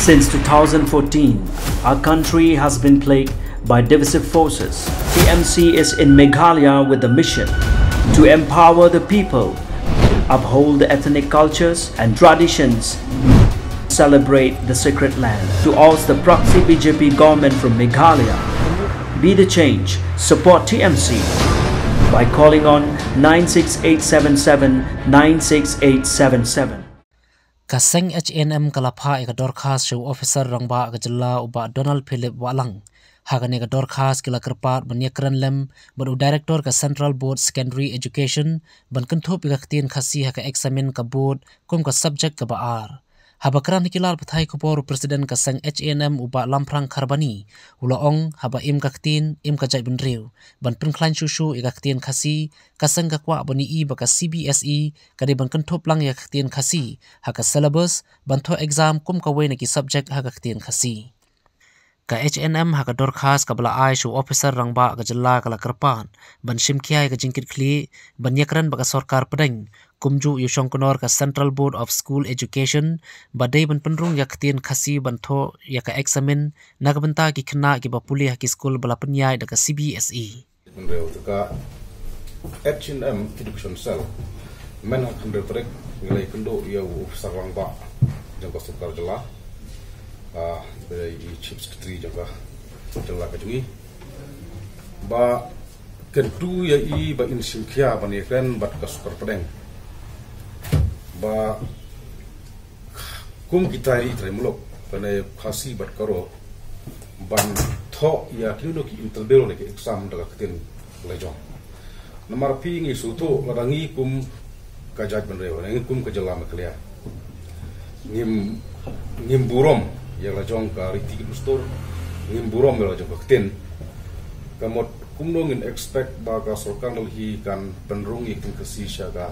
Since 2014, our country has been plagued by divisive forces. TMC is in Meghalaya with the mission to empower the people, uphold the ethnic cultures and traditions, celebrate the sacred land. To oust the proxy BJP government from Meghalaya, be the change, support TMC by calling on 96877 96877. Kaseng HNM kalapha eka dorkhas show officer rangba gajalla uba Donald Philip Walang hagane eka dorkhas kila kerpat banyakran lem badu director ka Central Board Secondary Education ban kenthop eka ktin khasi haka examine ka board kum ka subject ka baar habakran kilal pathai kupor president ka Seng HNM uba lamprang kharbani ulaong haba im ka ktin im ka jai benriu ban prinklan shushu eka ktin khasi kaseng ka kwa bani I baka CBSE kade ban kenthop lang ya ktin khasi haka syllabus banto exam kum ka wena ki subject haka ktin khasi ka HNM haka dorkhas kabla ai show officer rangba ka jalla kala kerpan ban shimkiai ka jingkit khli ban yakran baka sarkar pedeng kumju yusong konor ka Central Board of School Education badai ban penrung ya ktin khasi banto ya ka examine nagbenta ki khna ki bapuli haki school bala penyai da ka CBSE Menreu ka HNM Education Cell men akan bertrek nilai kendo ya officer rangba jangka sarkar jalla dari Chief Secretary jaga jalla kajui ba kentu ya I ba insimkia banikan bat kasukar pedeng ba kum kita I tremulok kana khasi bat karo ban tho ya kinu ki interview le ki exam daga ketin lejong nomor pi ngi suto ladangi kum kajat benrew ngi kum kajala maklia ngim burom ya lejong ka riti ustor ngim burom ya lejong ketin kamot kum dongin expect ba ka sorkan hi kan penrung ikin kasi syaga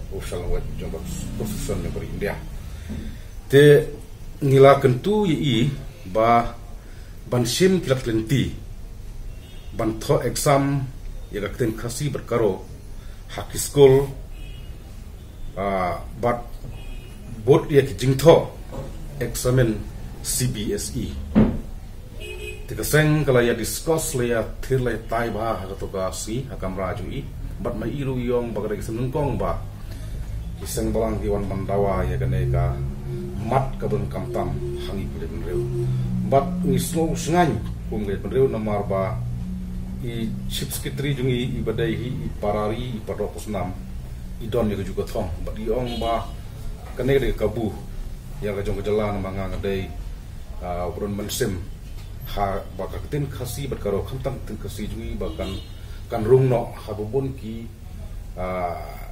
official wet jombat profession yang India te ngila kentu I ba ban sim kilak lenti ban tho exam ya kakten khasi berkaro haki school but board ya ki jingtho examen CBSE tika seng kala ya discuss le ya thirle tai ba ha to ka si hakam raju I but mai iru yong bagare senung kong ba kiseng balang diwan mandawa ya kene ka mat ka ben kamtam hangi pule benreu but ngislo sengai kum le benreu namar ba I Chief Secretary jungi I badai hi I parari I padok senam I don ya juga thong but I ong ba kene de kabu ya ka jong jalan manga ngadai urun mensim ha baka tin khasi bat karo khamtam tin khasi jungi bakan kan rungno habubun ki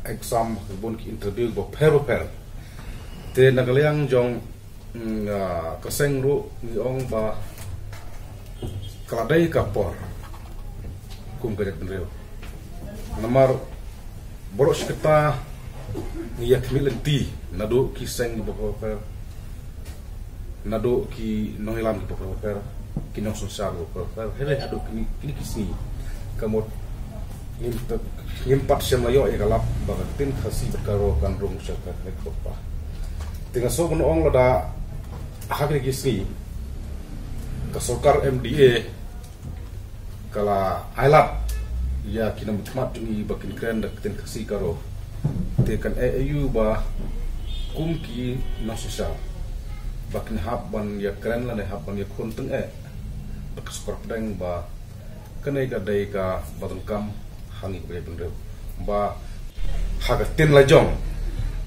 exam habubun ki interview bo pero te nagaliang jong kaseng ru ni ong ba kaladai kapor kum kajat benreu namar boros kita ni yakmilenti nado ki seng bo nado ki nongilam ki proper kinong sosial proper hele ado kini kisni kamot ngimpat semayo e galap bagatin khasi berkaro kan rung syaka nekpa tinga so kono ong lada hakni kisni ka sarkar MDA kala ailat ya kinam mat ni bakin kren dakin khasi karo te kan AU ba kumki na sosial bakin habban ya keren la ne habban ya kunteng bakas korpdeng ba kenai ka dai ka batun kam hangi be benreu ba hagatin la jong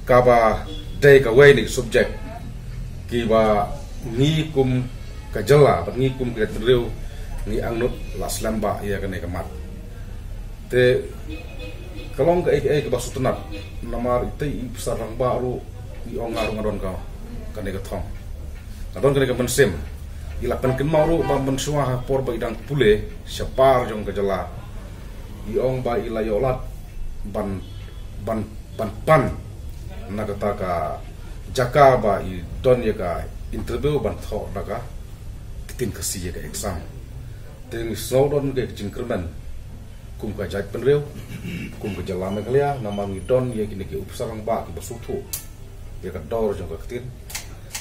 ka ba dai ka wei ni subject ki ba ni kum ka jala ba ni kum ka benreu ni angnut la slamba ya kenai ka mat te kalong ka ke basutunat namar itei sarang baru I ongar ngadon ka kenai ka thong adon kene ka mensim ilapan ken mauru ba mensua por ba idang pule syapar jong ka jala iong ba ilayolat ban pan nagata ka jaka ba I don ya ka interview ban tho daga tin kasi ya ka exam ting snowdon ke jingkerman kum ka jat penreu kum ka jala Meghalaya namang idon ya kini ke upsarang ba ki basutu ya ka dor jong ka tin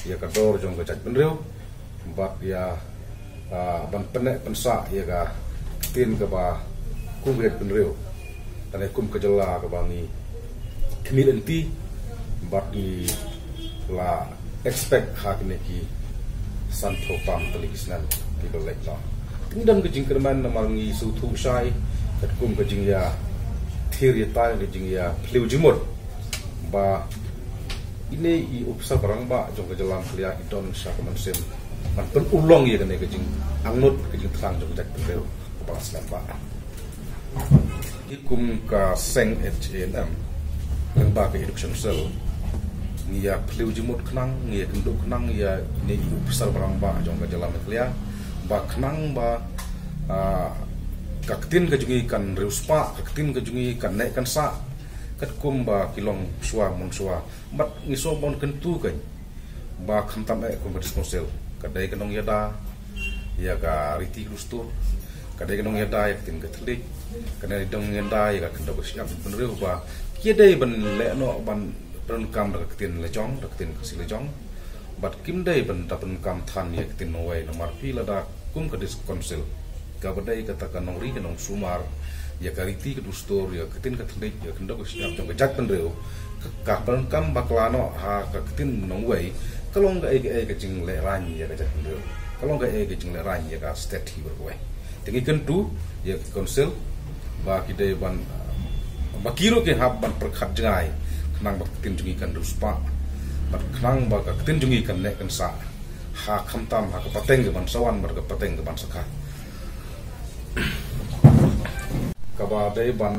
ya ka dor jong ka jat penreu bat ya ban penek pensa ya ga tin ke ba kum red penreu dan kum kejela ke bangi kemilenti bat di la expect hak neki santo pam telikisnan ki belek la tingdan ke jingkerman namangi su thu sai kat kum ke jing ya thiri ta ke jing ya pleu jimur ba ini i upsa barang ba jong ke jalan klia idon sakaman sem man pen ulong ye kene ke jing angnut ke jing tang jong jak pleu kepala selam ba ikum ka seng HNM yang ba ke education cell ngia pleu jimut knang ngia kenduk knang ya ini besar barang ba jong ka jalan klia ba knang ba kaktin ka jungi kan reuspa kaktin ka jungi kan nek kan sa kat kum ba kilong suwa mon suwa mat ngiso bon kentu kan ba khantam e kum responsel kadai kanong yada ya ka riti rustur kadai kanong yada ya tin ka thlik kadai dong yada ya ka kendok siap benreu ba kiedai ban le no ban pen kam da tin le jong da tin ka si le jong bat kim dai ban da pen kam than ya tin no wai no mar pi la da kum ka dis konsil ka badai kata kanong ri kanong sumar ya ka riti ka rustur ya tin ka thlik ya kendok siap jong ka jak benreu ka pen kam baklano ha ka tin nong wai kalong ga e jing le ran ya ka jak benreu kalong ga e jing le ran ya ka state hi berwai tingi kentu ya konsil ba kidai ban bakiro ke hab ban perkhat jangai knang bak tin jungi kan ruspa bat knang ba ka tin jungi kan nek kan sa ha khamtam ha ka pateng ke ban sawan bar ka pateng ke ban sakha ka ba dai ban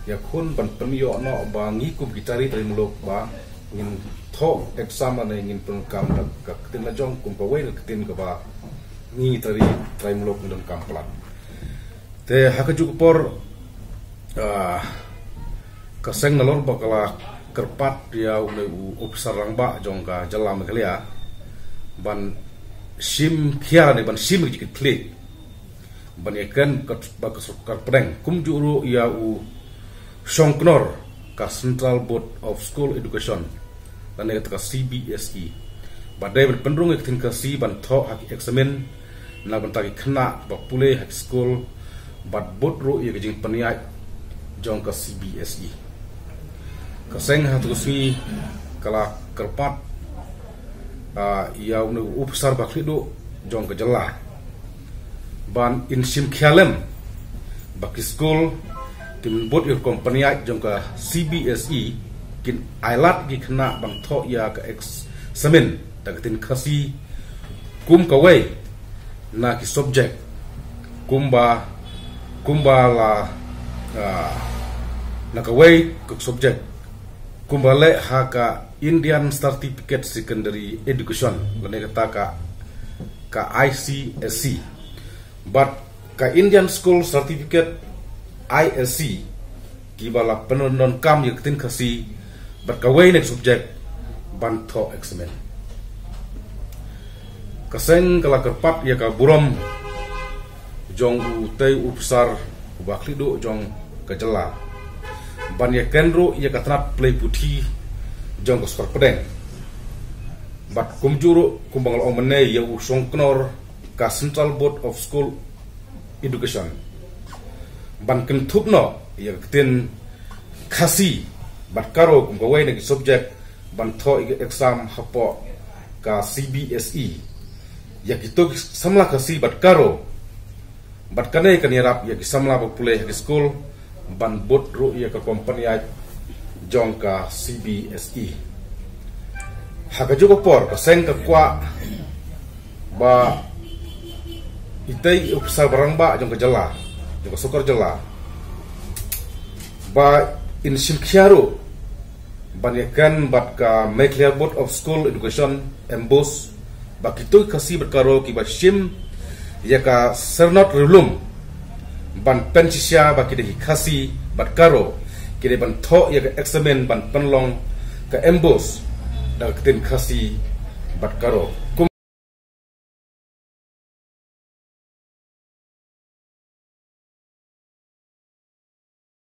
ya khun ban pemio no ba ngi ku gitari dari muluk ba ngin tho exam ane ngin pun kam ka tin la jong kum pa wei ka tin ka ba ngi dari muluk ndon kam plat te ha ka juk por kaseng nalor bakala kerpat dia ule officer rangba jongka jalam kelia ban sim kia ne ban sim jikit klik ban yakan kat bakasukar preng kum juru ia songknor ka Central Board of School Education dan ne ka CBSE badai ban pendrung ek tin ka si ban tho hak examen na ban taki khna ba pule hak school bat bot ro ia jing paniai jongka CBSE kaseng hatu si kala kerpat ia unu upsar baklido jong ke jela ban insim khialem baki school tim bot your company jong ke CBSE kin ailat gi khna bang tho ya ka examen dagatin khasi kum kawai na ki subject kumba la na kawai ke subject kumbale haka Indian Certificate Secondary Education lane kata ka ICSC but ka Indian School Certificate ISC kibala penondon kam yaktin kasi but kawai next subject banto examen kaseng kala kerpat ya ka burom jong utei upsar ubaklido jong kejela ban ya kenro ya katnap play puthi jong skor pedeng bat kumjuru kumbangal omene ya usong knor ka Central Board of School Education ban kentupno ya tin khasi bat karo kumgawai ne subject ban tho exam hapo ka CBSE ya kitok samla khasi bat karo bat kanai kanirap ya samla pule ke school ban bot ru ya ka company jong ka CBSE haka juga por ka seng ka kwa ba itay upsar barang ba jong ka jala jong ka sokor jala ba in simkhiaro banyakan bat ka Meklia Board of School Education embos ba kitoy kasi berkaro ki ba sim ya ka sernot rulum ban pensisya ba kide khasi bat karo kide ban tho ya ka examen ban panlong ka embos da tin khasi bat karo